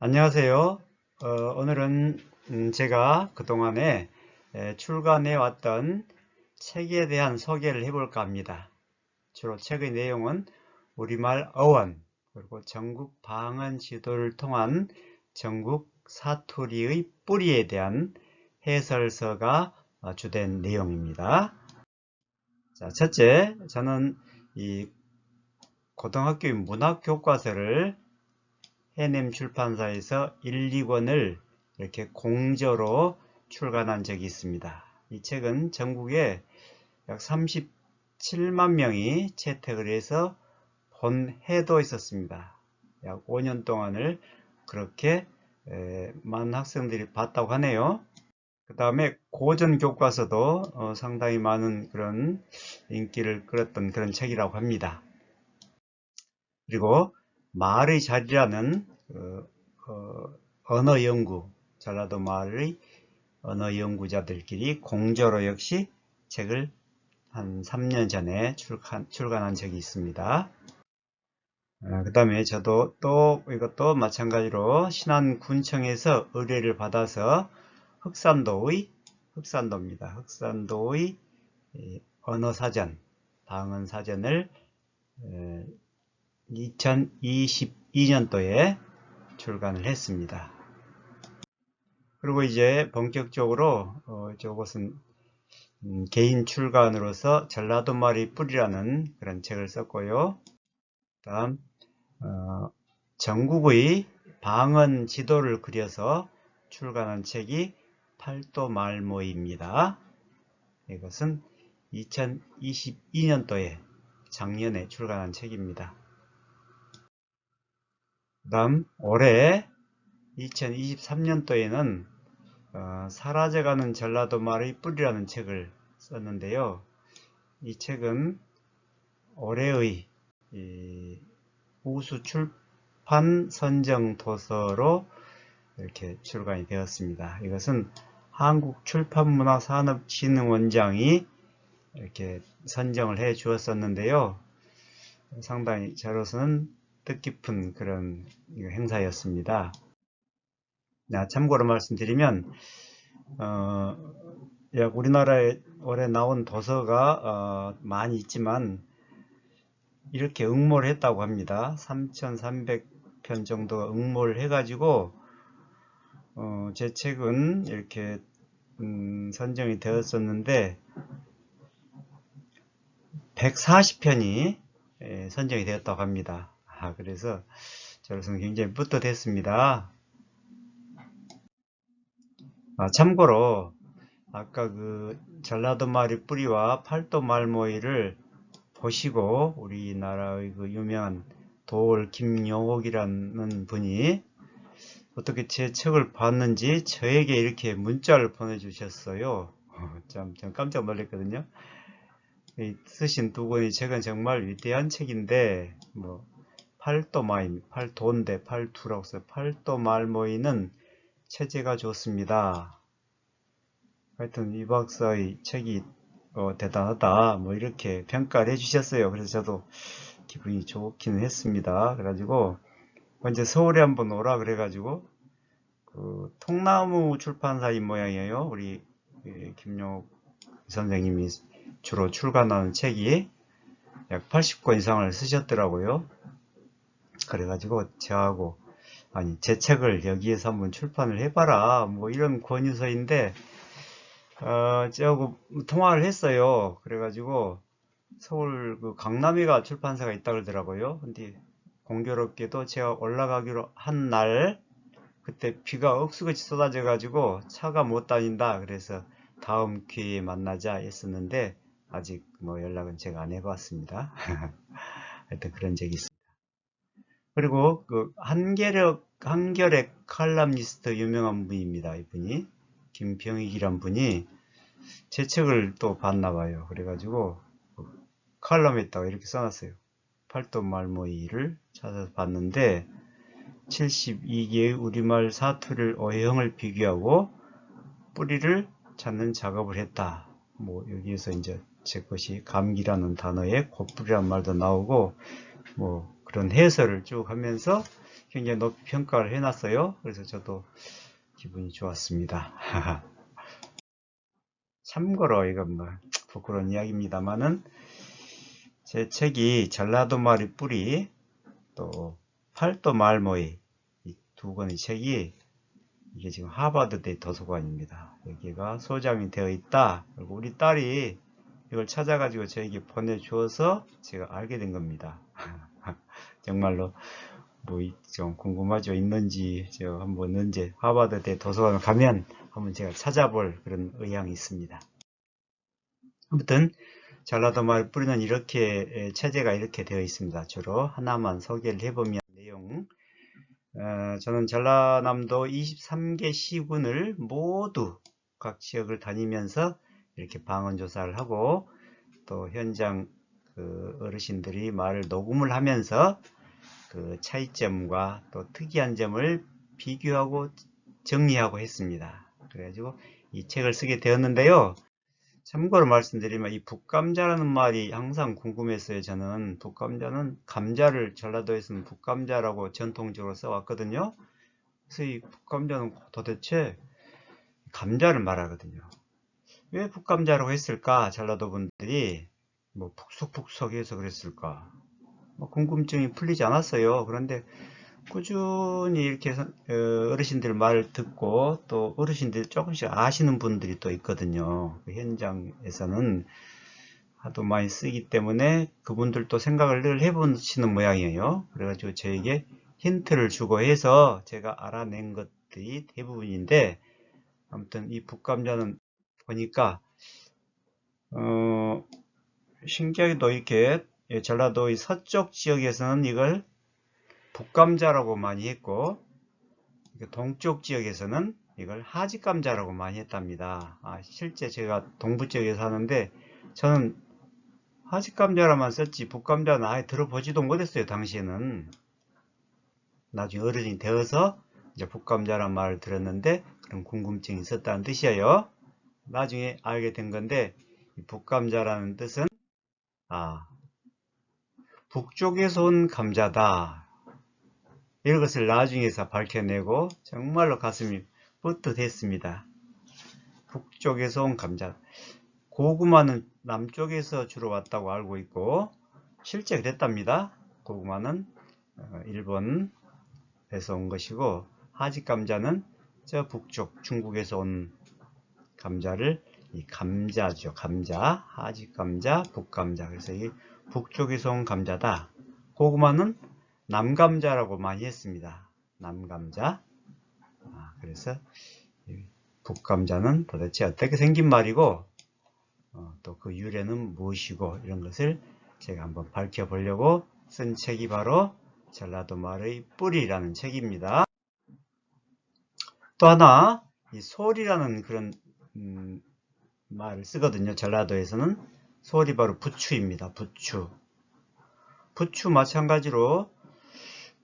안녕하세요. 오늘은 제가 그동안에 출간해 왔던 책에 대한 소개를 해볼까 합니다. 주로 책의 내용은 우리말 어원, 그리고 전국 방언 지도를 통한 전국 사투리의 뿌리에 대한 해설서가 주된 내용입니다. 자, 첫째, 저는 이 고등학교 문학 교과서를 해냄 출판사에서 1, 2권을 이렇게 공저로 출간한 적이 있습니다. 이 책은 전국에 약 37만 명이 채택을 해서 본해도 있었습니다. 약 5년 동안을 그렇게 많은 학생들이 봤다고 하네요. 그 다음에 고전 교과서도 상당히 많은 그런 인기를 끌었던 그런 책이라고 합니다. 그리고 말의 자리라는 언어 연구, 전라도 말의 언어 연구자들끼리 공저로 역시 책을 한 3년 전에 출간한 적이 있습니다. 그 다음에 저도 또 이것도 마찬가지로 신안군청에서 의뢰를 받아서 흑산도입니다. 흑산도의 언어사전, 방언사전을 2022년도에 출간을 했습니다. 그리고 이제 본격적으로 저것은 개인 출간으로서 전라도 말이 뿌리라는 그런 책을 썼고요. 다음 전국의 방언 지도를 그려서 출간한 책이 팔도말모입니다. 이것은 2022년도에 작년에 출간한 책입니다. 그 다음 올해 2023년도에는 사라져가는 전라도 말의 뿌리라는 책을 썼는데요. 이 책은 올해의 우수 출판 선정 도서로 이렇게 출간이 되었습니다. 이것은 한국출판문화산업진흥원장이 이렇게 선정을 해 주었었는데요. 상당히 저로서는 뜻깊은 그런 행사였습니다. 참고로 말씀드리면 우리나라에 올해 나온 도서가 많이 있지만 이렇게 응모를 했다고 합니다. 3,300편 정도 응모를 해가지고 제 책은 이렇게 선정이 되었었는데 140편이 선정이 되었다고 합니다. 그래서 저로서는 굉장히 뿌듯했습니다. 참고로 아까 그 전라도 말의 뿌리와 팔도 말모이를 보시고 우리나라의 그 유명한 도올 김용옥이라는 분이 어떻게 제 책을 봤는지 저에게 이렇게 문자를 보내주셨어요. 참 깜짝 놀랐거든요. 쓰신 두 권의 책은 정말 위대한 책인데 팔도인데 팔두라고 써요. 팔도 말모이는 체제가 좋습니다. 하여튼 이 박사의 책이 대단하다 이렇게 평가를 해주셨어요. 그래서 저도 기분이 좋기는 했습니다. 그래가지고 먼저 서울에 한번 오라 그래가지고 그 통나무 출판사인 모양이에요. 우리 김용옥 선생님이 주로 출간하는 책이 약 80권 이상을 쓰셨더라고요. 그래가지고 저하고 제 책을 여기에서 한번 출판을 해봐라 이런 권유서인데 저하고 통화를 했어요. 그래가지고 서울 그 강남에가 출판사가 있다 그러더라고요. 근데 공교롭게도 제가 올라가기로 한 날 그때 비가 억수같이 쏟아져 가지고 차가 못 다닌다 그래서 다음 기회에 만나자 했었는데 아직 연락은 제가 안 해봤습니다. 하여튼 그런 적이 있습니다. 그리고 그 한겨레 칼럼니스트 유명한 분입니다. 이분이 김병익이란 분이 제 책을 또 봤나봐요. 그래가지고 칼럼에다가 이렇게 써놨어요. 팔도말모이를 찾아서 봤는데 72개의 우리말 사투리를 어형을 비교하고 뿌리를 찾는 작업을 했다. 여기에서 이제 제 것이 감기라는 단어에 곧뿌리란 말도 나오고 그런 해설을 쭉 하면서 굉장히 높이 평가를 해놨어요. 그래서 저도 기분이 좋았습니다. 참고로 이건 뭐 부끄러운 이야기입니다만은 제 책이 전라도 말의 뿌리 또 팔도 말모이 이 두 권의 책이 이게 지금 하버드대 도서관입니다. 여기가 소장이 되어 있다. 그리고 우리 딸이 이걸 찾아가지고 저에게 보내주어서 제가 알게 된 겁니다. 정말로 뭐 좀 궁금하죠. 있는지 제가 한번 언제 하버드대 도서관을 가면 한번 제가 찾아볼 그런 의향이 있습니다. 아무튼 전라도 말 뿌리는 이렇게 체제가 이렇게 되어 있습니다. 주로 하나만 소개를 해보면 내용 저는 전라남도 23개 시군을 모두 각 지역을 다니면서 이렇게 방언조사를 하고 또 현장 그 어르신들이 말을 녹음을 하면서 그 차이점과 또 특이한 점을 비교하고 정리하고 했습니다. 그래가지고 이 책을 쓰게 되었는데요. 참고로 말씀드리면 이 북감자라는 말이 항상 궁금했어요. 저는 북감자는 감자를 전라도에서는 북감자라고 전통적으로 써왔거든요. 그래서 이 북감자는 도대체 감자를 말하거든요. 왜 북감자라고 했을까? 전라도 분들이 뭐 푹석푹석해서 그랬을까? 뭐 궁금증이 풀리지 않았어요. 그런데 꾸준히 이렇게 어르신들 말을 듣고 또 어르신들 조금씩 아시는 분들이 또 있거든요. 그 현장에서는 하도 많이 쓰기 때문에 그분들도 생각을 늘 해보시는 모양이에요. 그래가지고 저에게 힌트를 주고 해서 제가 알아낸 것들이 대부분인데 아무튼 이 북감자는 보니까 신기하게도 이렇게 전라도의 서쪽 지역에서는 이걸 북감자라고 많이 했고 동쪽 지역에서는 이걸 하지감자라고 많이 했답니다. 실제 제가 동부 지역에 사는데 저는 하지감자라만 썼지 북감자는 아예 들어보지도 못했어요. 당시에는. 나중에 어른이 되어서 이제 북감자란 말을 들었는데 그런 궁금증이 있었다는 뜻이에요. 나중에 알게 된 건데 이 북감자라는 뜻은 북쪽에서 온 감자다. 이것을 나중에서 밝혀내고 정말로 가슴이 뿌듯했습니다. 북쪽에서 온 감자. 고구마는 남쪽에서 주로 왔다고 알고 있고 실제 그랬답니다. 고구마는 일본에서 온 것이고 하지감자는 저 북쪽 중국에서 온 감자를 이 감자죠. 감자, 하지감자, 북감자. 그래서 이 북쪽에서 온 감자다. 고구마는 남감자라고 많이 했습니다. 남감자. 그래서 북감자는 도대체 어떻게 생긴 말이고 또 그 유래는 무엇이고 이런 것을 제가 한번 밝혀보려고 쓴 책이 바로 전라도 말의 뿌리라는 책입니다. 또 하나 이 소리라는 그런 말을 쓰거든요. 전라도에서는 소리 바로 부추입니다. 부추. 부추 마찬가지로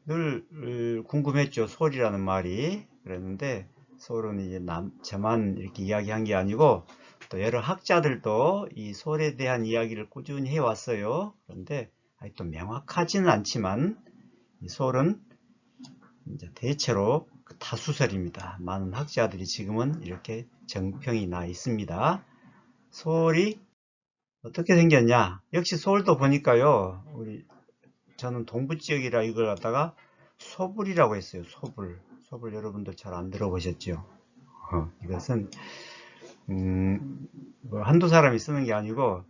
늘 궁금했죠. 소리라는 말이. 그랬는데 소리는 이제 저만 이렇게 이야기한 게 아니고 또 여러 학자들도 이 소리에 대한 이야기를 꾸준히 해왔어요. 그런데 또 명확하지는 않지만 이 소리는 이제 대체로 다수설입니다. 많은 학자들이 지금은 이렇게 정평이 나 있습니다. 소리 어떻게 생겼냐? 역시 서울도 보니까요. 저는 동부 지역이라 이걸 갖다가 소불이라고 했어요. 소불. 소불 여러분들 잘 안 들어보셨죠? 이것은 뭐 한두 사람이 쓰는 게 아니고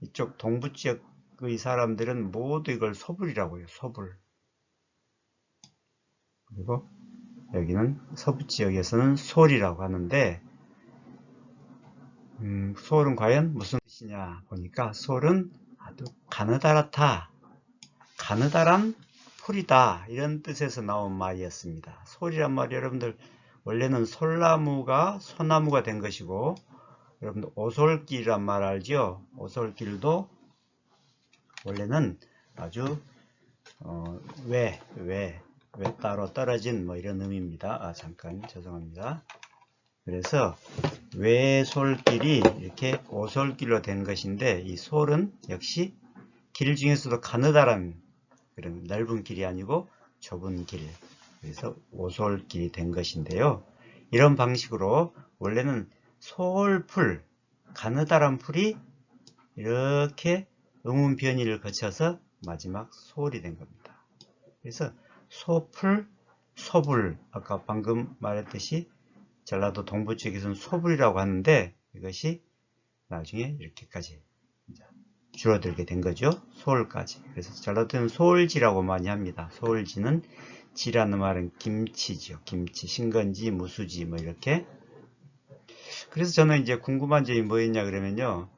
이쪽 동부 지역의 사람들은 모두 이걸 소불이라고 해요. 소불. 그리고 여기는 서부 지역에서는 솔이라고 하는데 솔은 과연 무슨 뜻이냐 보니까 솔은 아주 가느다랗다. 가느다란 풀이다. 이런 뜻에서 나온 말이었습니다. 솔이란 말이 여러분들 원래는 솔나무가 소나무가 된 것이고 여러분들 오솔길이란 말 알죠? 오솔길도 원래는 아주 외 따로 떨어진 뭐 이런 의미입니다. 잠깐 죄송합니다. 그래서 외솔길이 이렇게 오솔길로 된 것인데 이 솔은 역시 길 중에서도 가느다란 그런 넓은 길이 아니고 좁은 길, 그래서 오솔길이 된 것인데요. 이런 방식으로 원래는 소울풀, 가느다란 풀이 이렇게 음운 변이를 거쳐서 마지막 소울이 된 겁니다. 그래서 소풀, 소불, 아까 방금 말했듯이 전라도 동부 쪽에서는 소불이라고 하는데 이것이 나중에 이렇게까지 줄어들게 된 거죠. 소울까지. 그래서 전라도는 소울지라고 많이 합니다. 소울지는 지라는 말은 김치죠. 김치, 신건지, 무수지 뭐 이렇게. 그래서 저는 이제 궁금한 점이 뭐였냐 그러면요.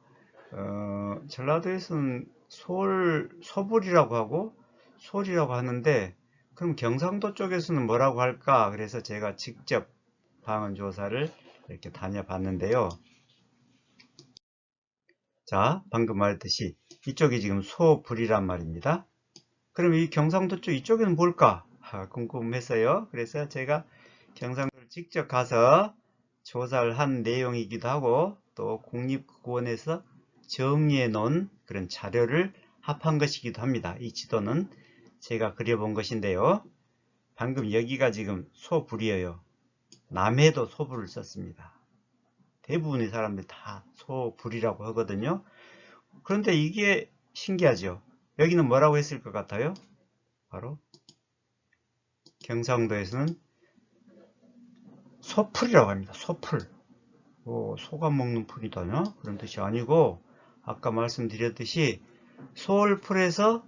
전라도에서는 소불이라고 하고 소울이라고 하는데 그럼 경상도 쪽에서는 뭐라고 할까? 그래서 제가 직접 방언 조사를 이렇게 다녀봤는데요. 자, 방금 말했듯이 이쪽이 지금 소불이란 말입니다. 그럼 이 경상도 쪽 이쪽에는 뭘까? 궁금했어요. 그래서 제가 경상도를 직접 가서 조사를 한 내용이기도 하고 또 국립국원에서 정리해 놓은 그런 자료를 합한 것이기도 합니다. 이 지도는 제가 그려본 것인데요. 방금 여기가 지금 소불이에요. 남해도 소불을 썼습니다. 대부분의 사람들이 다 소불이라고 하거든요. 그런데 이게 신기하죠. 여기는 뭐라고 했을 것 같아요? 바로 경상도에서는 소풀이라고 합니다. 소풀. 소가 먹는 풀이다냐? 그런 뜻이 아니고 아까 말씀드렸듯이 소울풀에서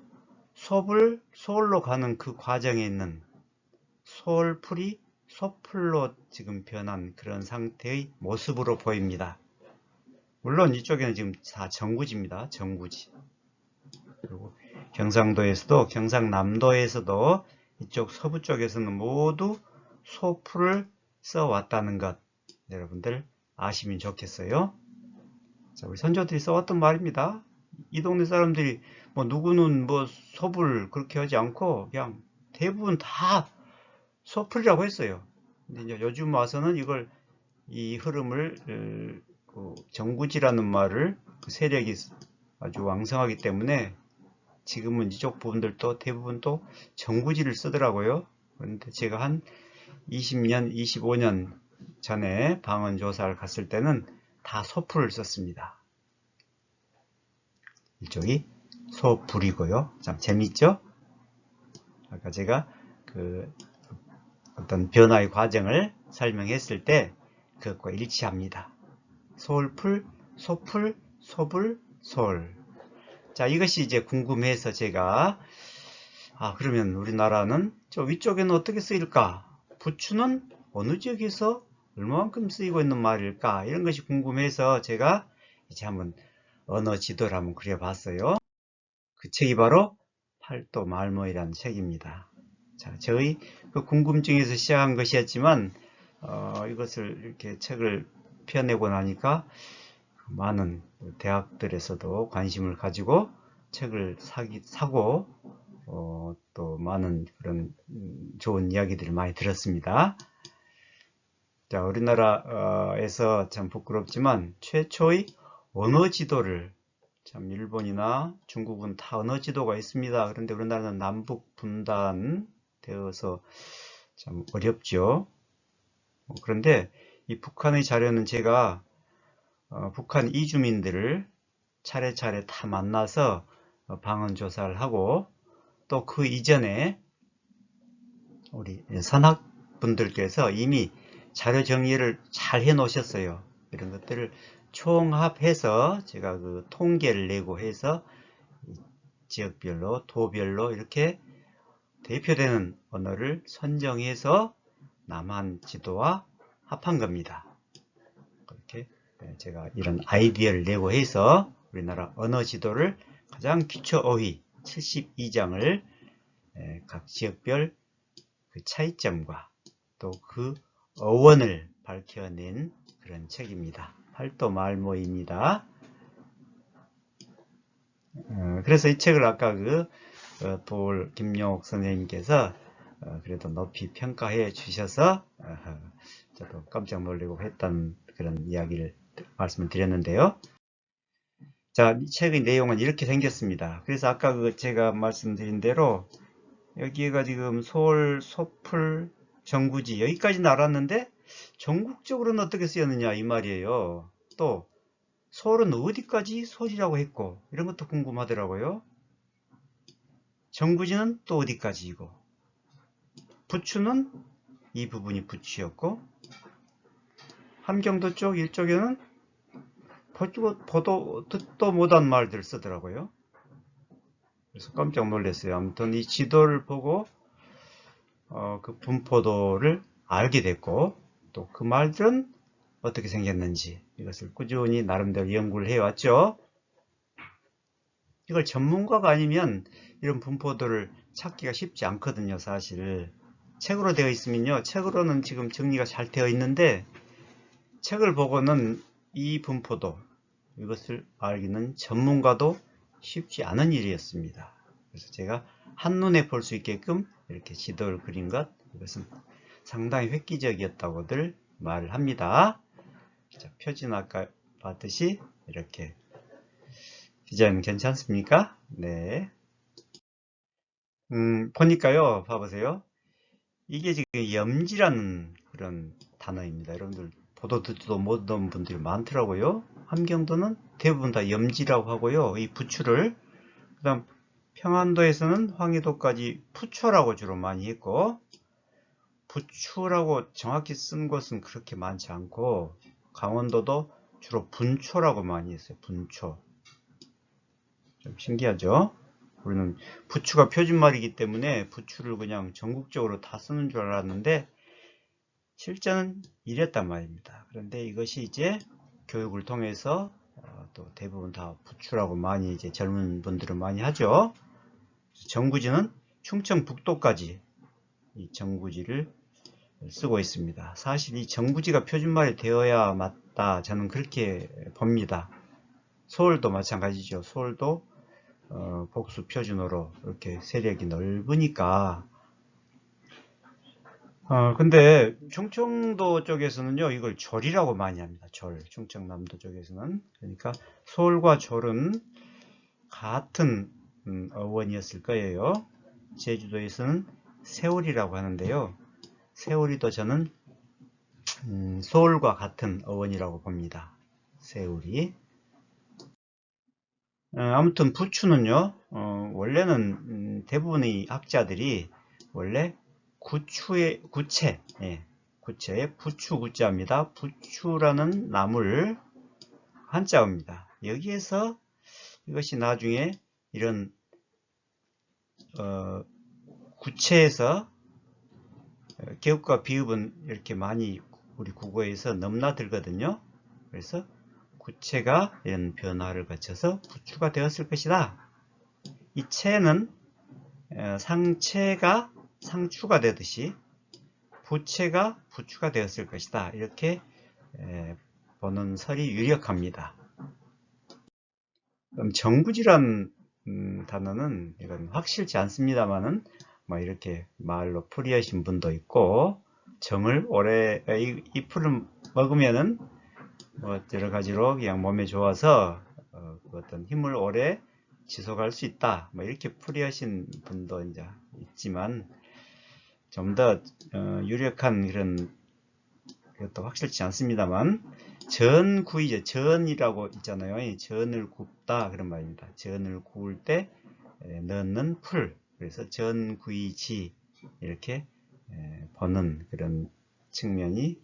소울로 가는 그 과정에 있는 소울풀이 소풀로 지금 변한 그런 상태의 모습으로 보입니다. 물론 이쪽에는 지금 다 정구지입니다. 정구지. 그리고 경상도에서도 경상남도에서도 이쪽 서부 쪽에서는 모두 소풀을 써왔다는 것 여러분들 아시면 좋겠어요. 자, 우리 선조들이 써왔던 말입니다. 이 동네 사람들이 뭐 누구는 뭐 소불 그렇게 하지 않고 그냥 대부분 다 소풀이라고 했어요. 근데 이제 요즘 와서는 이걸 이 흐름을 그 정구지라는 말을 그 세력이 아주 왕성하기 때문에 지금은 이쪽 부분들도 대부분 또 정구지를 쓰더라고요. 그런데 제가 한 20년, 25년 전에 방언 조사를 갔을 때는 다 소풀을 썼습니다. 이쪽이 소불이고요. 참 재밌죠? 아까 제가 그 어떤 변화의 과정을 설명했을 때 그것과 일치합니다. 소울풀, 소풀, 소불, 소울. 자, 이것이 이제 궁금해서 제가 그러면 우리나라는 저 위쪽에는 어떻게 쓰일까? 부추는 어느 지역에서 얼마만큼 쓰이고 있는 말일까? 이런 것이 궁금해서 제가 이제 한번 언어 지도를 한번 그려봤어요. 그 책이 바로 팔도 말모이라는 책입니다. 자, 저희 그 궁금증에서 시작한 것이었지만 이것을 이렇게 책을 펴내고 나니까 많은 대학들에서도 관심을 가지고 책을 사고 또 많은 그런 좋은 이야기들을 많이 들었습니다. 자, 우리나라에서 참 부끄럽지만 최초의 언어 지도를 참 일본이나 중국은 다 언어 지도가 있습니다. 그런데 우리나라는 남북 분단 되어서 참 어렵죠. 그런데 이 북한의 자료는 제가 북한 이주민들을 차례차례 다 만나서 방언 조사를 하고 또 그 이전에 우리 선학분들께서 이미 자료 정리를 잘 해 놓으셨어요. 이런 것들을 총합해서 제가 그 통계를 내고 해서 지역별로 도별로 이렇게 대표되는 언어를 선정해서 남한 지도와 합한 겁니다. 그렇게 제가 이런 아이디어를 내고 해서 우리나라 언어 지도를 가장 기초 어휘 72장을 각 지역별 그 차이점과 또 그 어원을 밝혀낸 그런 책입니다. 팔도 말모입니다. 그래서 이 책을 아까 돌 김용옥 선생님께서 그래도 높이 평가해 주셔서 저도 깜짝 놀라고 했던 그런 이야기를 말씀을 드렸는데요. 자, 이 책의 내용은 이렇게 생겼습니다. 그래서 아까 제가 말씀드린 대로 여기가 지금 소월, 소풀, 정구지 여기까지는 알았는데 전국적으로는 어떻게 쓰였느냐 이 말이에요. 또 소월은 어디까지 소리라고 했고 이런 것도 궁금하더라고요. 정구지는 또 어디까지이고 부추는 이 부분이 부추였고 함경도 쪽 이쪽에는 보도 듣도 못한 말들 쓰더라고요. 그래서 깜짝 놀랐어요. 아무튼 이 지도를 보고 그 분포도를 알게 됐고 또 그 말들은 어떻게 생겼는지 이것을 꾸준히 나름대로 연구를 해왔죠. 이걸 전문가가 아니면 이런 분포도를 찾기가 쉽지 않거든요. 사실 책으로 되어 있으면요. 책으로는 지금 정리가 잘 되어 있는데 책을 보고는 이 분포도 이것을 알기는 전문가도 쉽지 않은 일이었습니다. 그래서 제가 한눈에 볼 수 있게끔 이렇게 지도를 그린 것 이것은 상당히 획기적이었다고들 말을 합니다. 자, 표지는 아까 봤듯이 이렇게 디자인 괜찮습니까? 네. 보니까요, 봐보세요. 이게 지금 염지라는 그런 단어입니다. 여러분들 보도 듣지도 못한 분들이 많더라고요. 함경도는 대부분 다 염지라고 하고요. 이 부추를 그 다음 평안도에서는 황해도까지 부초라고 주로 많이 했고 부추라고 정확히 쓴 곳은 그렇게 많지 않고 강원도도 주로 분초라고 많이 했어요. 분초. 좀 신기하죠? 우리는 부추가 표준말이기 때문에 부추를 그냥 전국적으로 다 쓰는 줄 알았는데 실제는 이랬단 말입니다. 그런데 이것이 이제 교육을 통해서 또 대부분 다 부추라고 많이 이제 젊은 분들은 많이 하죠. 정구지는 충청북도까지 이 정구지를 쓰고 있습니다. 사실 이 정구지가 표준말이 되어야 맞다. 저는 그렇게 봅니다. 서울도 마찬가지죠. 서울도 복수 표준어로 이렇게 세력이 넓으니까 근데 충청도 쪽에서는요 이걸 절이라고 많이 합니다. 절. 충청남도 쪽에서는 그러니까 서울과 절은 같은 어원이었을 거예요. 제주도에서는 세월이라고 하는데요. 세월이도 저는 서울과 같은 어원이라고 봅니다. 세월이. 아무튼 부추는요 원래는 대부분의 학자들이 원래 구체의 부추 구자입니다. 부추라는 나물 한자어입니다. 여기에서 이것이 나중에 이런 구체에서 개업과 비읍은 이렇게 많이 우리 국어에서 넘나들거든요. 그래서 구체가 이런 변화를 거쳐서 부추가 되었을 것이다. 이 체는 상체가 상추가 되듯이 부체가 부추가 되었을 것이다. 이렇게 보는 설이 유력합니다. 그럼 정구지란 단어는 이건 확실치 않습니다만은 뭐 이렇게 말로 풀이하신 분도 있고 정을 오래 이 풀을 먹으면은 뭐 여러 가지로 그냥 몸에 좋아서 어떤 힘을 오래 지속할 수 있다. 뭐 이렇게 풀이하신 분도 이제 있지만 좀 더 유력한 그런 것도 확실치 않습니다만 전구이죠. 전이라고 있잖아요. 전을 굽다 그런 말입니다. 전을 구울 때 넣는 풀. 그래서 전구이지 이렇게 보는 그런 측면이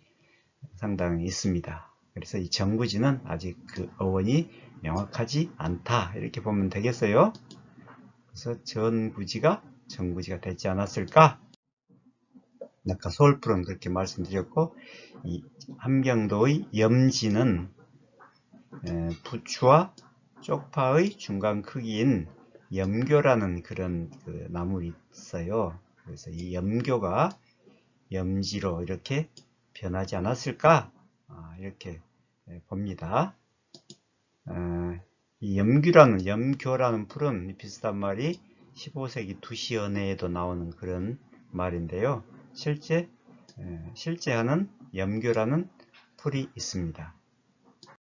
상당히 있습니다. 그래서 이 정구지는 아직 그 어원이 명확하지 않다 이렇게 보면 되겠어요. 그래서 전구지가 정구지가 되지 않았을까? 아까 서울풀은 그렇게 말씀드렸고 이 함경도의 염지는 부추와 쪽파의 중간 크기인 염교라는 그런 그 나물이 있어요. 그래서 이 염교가 염지로 이렇게 변하지 않았을까? 이렇게 봅니다. 이 염교라는 풀은 비슷한 말이 15세기 두시연애에도 나오는 그런 말인데요. 실제 하는 염교라는 풀이 있습니다.